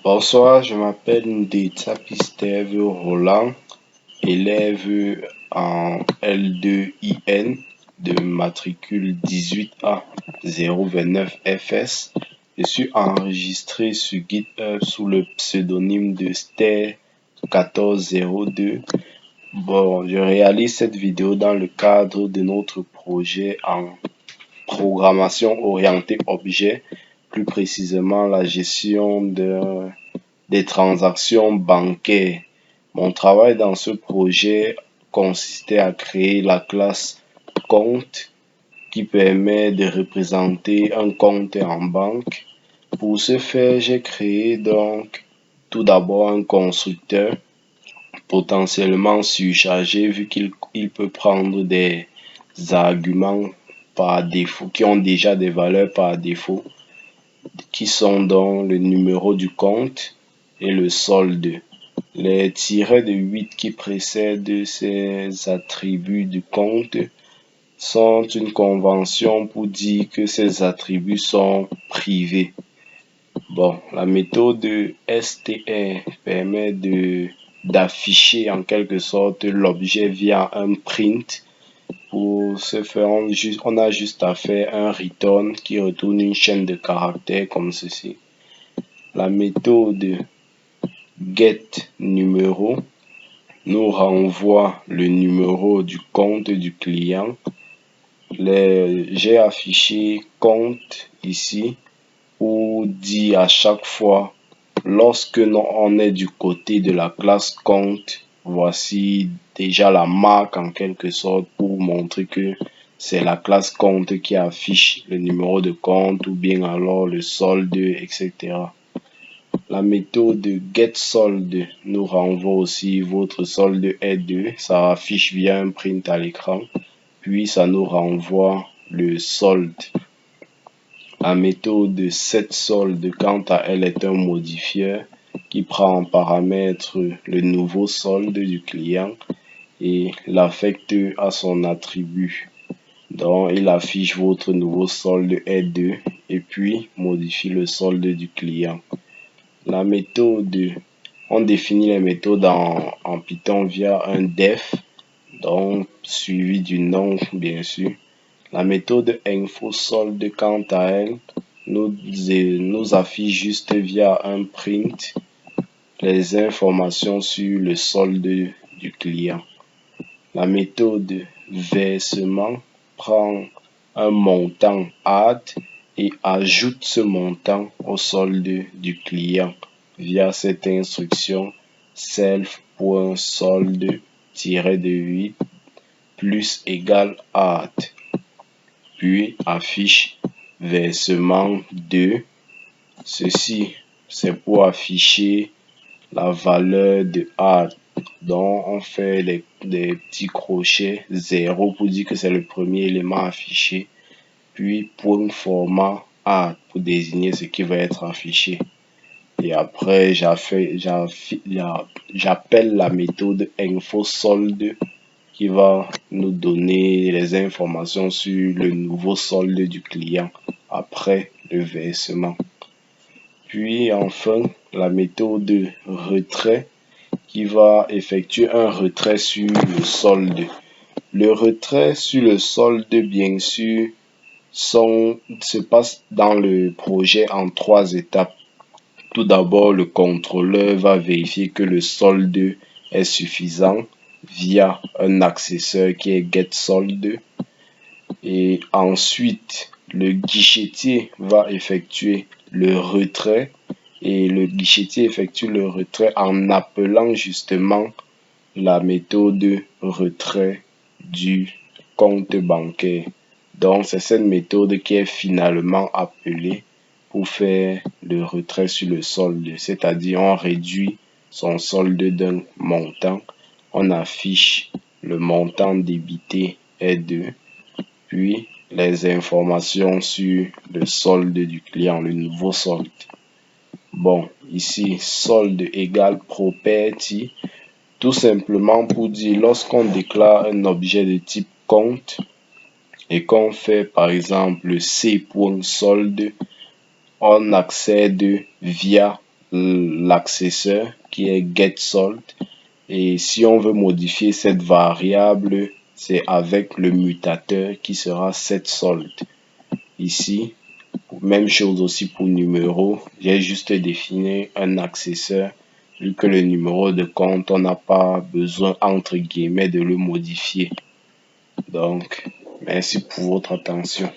Bonsoir, je m'appelle Ndetsapi Steve Roland, élève en L2IN de matricule 18A029FS. Je suis enregistré sur GitHub sous le pseudonyme de Ster1402. Bon, je réalise cette vidéo dans le cadre de notre projet en programmation orientée objet, plus précisément la gestion des transactions bancaires. Mon travail dans ce projet consistait à créer la classe compte qui permet de représenter un compte en banque. Pour ce faire, j'ai créé donc tout d'abord un constructeur potentiellement surchargé vu qu'il peut prendre des arguments par défaut qui ont déjà des valeurs par défaut qui sont donc le numéro du compte et le solde. Les tirets de 8 qui précèdent ces attributs du compte sont une convention pour dire que ces attributs sont privés. Bon, la méthode str permet d'afficher en quelque sorte l'objet via un print. Pour ce faire, on a juste à faire un return qui retourne une chaîne de caractères comme ceci. La méthode getNuméro nous renvoie le numéro du compte du client. J'ai affiché compte ici pour dire à chaque fois lorsque on est du côté de la classe compte, voici déjà la marque en quelque sorte pour montrer que c'est la classe compte qui affiche le numéro de compte ou bien alors le solde, etc. La méthode getSolde nous renvoie aussi votre solde est 2, ça affiche via un print à l'écran, puis ça nous renvoie le solde. La méthode setSolde, quant à elle, est un modifieur qui prend en paramètre le nouveau solde du client et l'affecte à son attribut. Donc, il affiche votre nouveau solde est 2 et puis modifie le solde du client. La méthode, on définit les méthodes en Python via un def, donc suivi du nom bien sûr. La méthode infoSolde, quant à elle, nous affiche juste via un print les informations sur le solde du client. La méthode versement prend un montant add et ajoute ce montant au solde du client via cette instruction self.solde-de8 plus égal add, puis affiche versement 2. Ceci, c'est pour afficher la valeur de add. Donc, on fait des petits crochets 0 pour dire que c'est le premier élément affiché, puis point format add pour désigner ce qui va être affiché. Et après, j'appelle la méthode infoSolde qui va nous donner les informations sur le nouveau solde du client après le versement. Puis enfin, la méthode retrait qui va effectuer un retrait sur le solde. Le retrait sur le solde, bien sûr, se passe dans le projet en 3 étapes. Tout d'abord, le contrôleur va vérifier que le solde est suffisant via un accesseur qui est getSolde. Et ensuite, le guichetier va effectuer le retrait et le guichetier effectue le retrait en appelant justement la méthode retrait du compte bancaire. Donc, c'est cette méthode qui est finalement appelée pour faire le retrait sur le solde, c'est-à-dire on réduit son solde d'un montant, on affiche le montant débité est 2, puis les informations sur le solde du client, le nouveau solde. Bon, ici, solde égale property, tout simplement pour dire lorsqu'on déclare un objet de type compte et qu'on fait par exemple c.solde, on accède via l'accesseur qui est getSold. Et si on veut modifier cette variable, c'est avec le mutateur qui sera setSold. Ici, même chose aussi pour numéro, j'ai juste défini un accesseur. Vu que le numéro de compte, on n'a pas besoin entre guillemets de le modifier. Donc, merci pour votre attention.